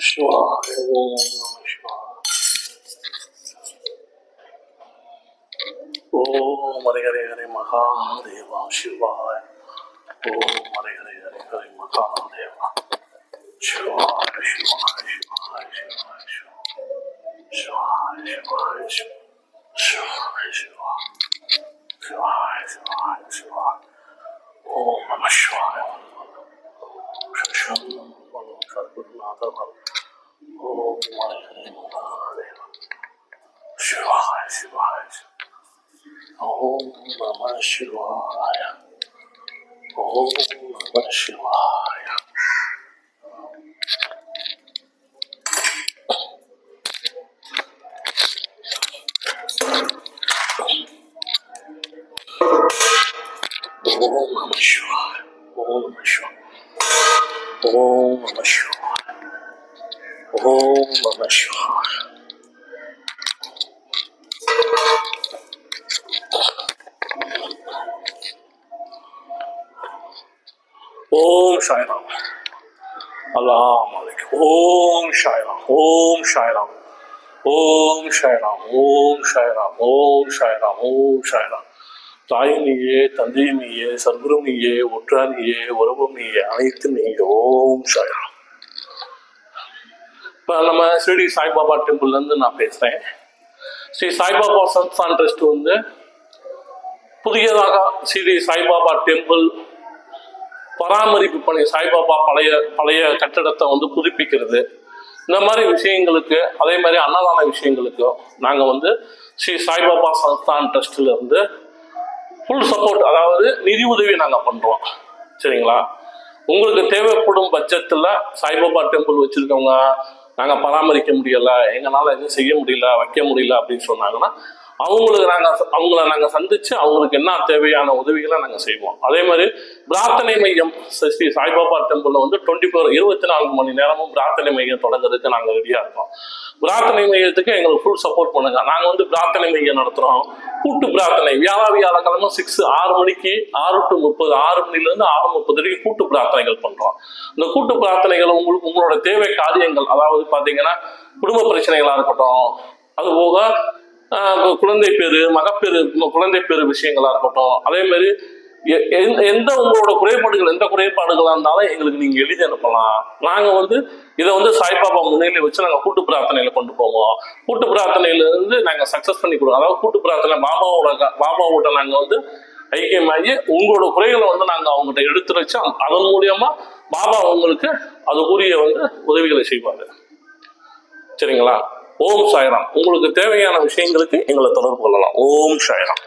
शिवाय ओम नमः शिवाय ओम हरे हरे हरे महादेवा शिवाय ओम हरे हरे हरे हरे महादेवा शिवाय शिवाय शिवाय शिवाय शिवाय शिवाय शिवाय शिवाय शिवाय शिवाय शिवाय ओम नमः शिवाय सद्गुरुनाथ ओम हरे हरे महादेवा शिवाय शिवाय ओम नमः शिवाय ओम नमः शिवाय ओम नमः शिवाय ओम नमः शिवाय ओम नमः शिवाय ओम नमः शिवाय ओम साई राम अल्लाह ओम साई राम ओम साई राम ओम साई राम ओम साई राम ओम साई राम ओम साई राम தாய் நீயே தந்தை நீயே சத்குரு நீயே ஒற்றா நீயே உறவும் நீயே அனைத்து நீயே ஓம் சாய் ராம். இப்போ நம்ம ஸ்ரீ சாய்பாபா டெம்பிள்லேருந்து நான் பேசுகிறேன். ஸ்ரீ சாய்பாபா சன்ஸ்தான் ட்ரஸ்ட் வந்து புதியதாக ஸ்ரீ சாய்பாபா டெம்பிள் பராமரிப்பு பணி, சாய்பாபா பழைய கட்டடத்தை வந்து புதுப்பிக்கிறது, இந்த மாதிரி விஷயங்களுக்கு, அதே மாதிரி அன்னதான விஷயங்களுக்கும் நாங்கள் வந்து ஸ்ரீ சாய்பாபா சன்ஸ்தான் ட்ரஸ்டில் இருந்து ஃபுல் சப்போர்ட், அதாவது நிதி உதவி நாங்கள் பண்ணுறோம். சரிங்களா? உங்களுக்கு தேவைப்படும் பட்சத்தில் சாய்பாபா டெம்பிள் வச்சுருக்கவங்க நாங்கள் பராமரிக்க முடியலை, எங்களால் எதுவும் செய்ய முடியல, வைக்க முடியல அப்படின்னு சொன்னாங்கன்னா அவங்கள நாங்கள் சந்தித்து அவங்களுக்கு என்ன தேவையான உதவிகளை நாங்கள் செய்வோம். அதே மாதிரி பிரார்த்தனை மையம் ஸ்ரீ சாய்பாபா டெம்பிளில் வந்து 24 மணி நேரமும் பிரார்த்தனை மையம் தொடங்குறதுக்கு நாங்கள் ரெடியாக இருக்கோம். பிரார்த்தனை மையத்துக்கு எங்களுக்கு ஃபுல் சப்போர்ட் பண்ணுங்க. நாங்கள் வந்து பிரார்த்தனை மையம் நடத்துகிறோம். கூட்டு பிரார்த்தனை வியாழக்கிழமை 6 மணிக்கு 6 to 30, 6 மணிலேருந்து 6:30 வரைக்கும் கூட்டு பிரார்த்தனைகள் பண்ணுறோம். இந்த கூட்டு பிரார்த்தனைகள் உங்களோட தேவை காரியங்கள், அதாவது பார்த்தீங்கன்னா குடும்ப பிரச்சனைகளாக இருக்கட்டும், அதுபோக குழந்தை பேரு, குழந்தை பேரு விஷயங்களா இருக்கட்டும், அதே மாதிரி எந்த உங்களோட குறைபாடுகள், எந்த குறைபாடுகளா இருந்தாலும் எங்களுக்கு நீங்க எழுதி அனுப்பலாம். நாங்க வந்து இதை வந்து சாய்பாபா முன்னிலை வச்சு நாங்க கூட்டு பிரார்த்தனையில கொண்டு போவோம். கூட்டு பிரார்த்தனையில இருந்து நாங்க சக்சஸ் பண்ணி கொடுவோம். அதாவது கூட்டு பிரார்த்தனை பாபாவோட நாங்க வந்து ஐக்கியமாகி உங்களோட குறைகளை வந்து நாங்க அவங்ககிட்ட எடுத்து வச்சு அதன் மூலியமா பாபா உங்களுக்கு அதுக்குரிய வந்து உதவிகளை செய்வாங்க. சரிங்களா? ஓம் சாய்ராம். உங்களுக்கு தேவையான விஷயங்களுக்கு எங்களை தொடர்பு கொள்ளலாம். ஓம் சாய்ராம்.